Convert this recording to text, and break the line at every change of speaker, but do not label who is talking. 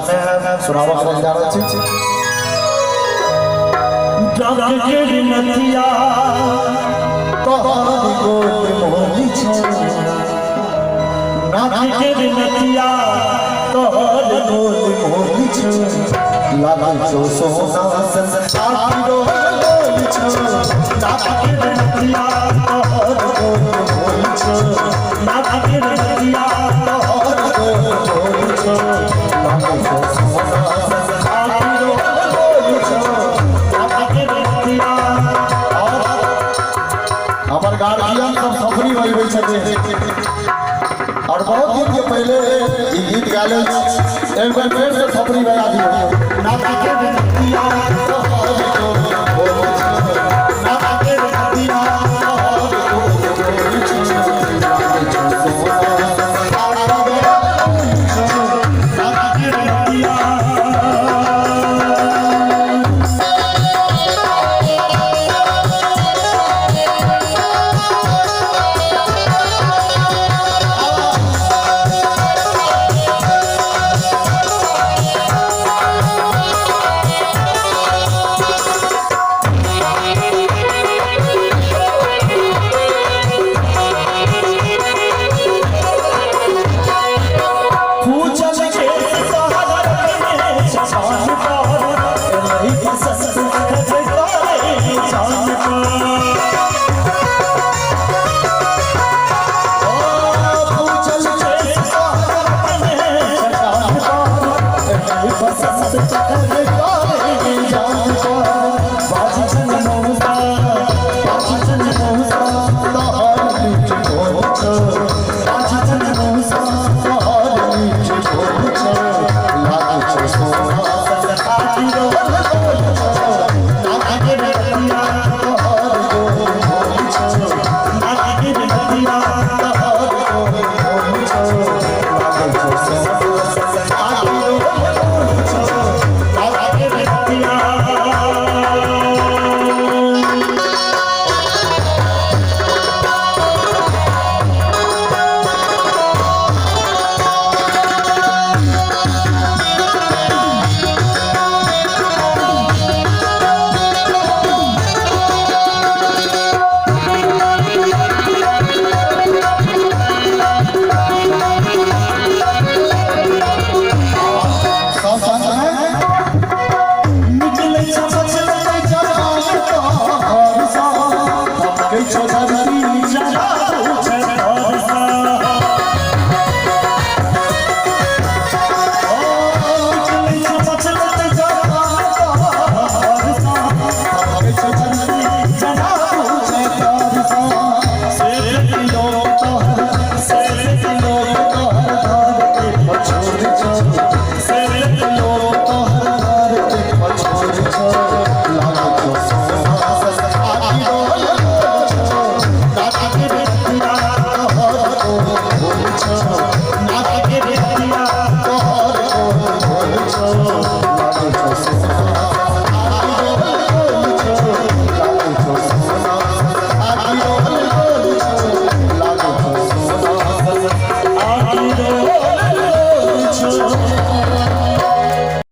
सुनने हैं सुनावा कौन जा रहा है
के नदिया
तो गोल मोहनी छे
नाथ के नदिया तो
गोल मोहनी छे लाला जो सोना संसार गोल छे
नाथ के नदिया तो
गोल मोहनी छे
नाथ के नदिया तो
गोल छे लाला जो सोना संसार गोल छे
नाथ के नदिया
हमार गार्जियन सब सफरी होई होई छथे और बहुत दिन के पहले ई गीत गाले एक बार फिर से सफरी बजा दियो
नाथ के नदिया नाथ के नदिया
बसंत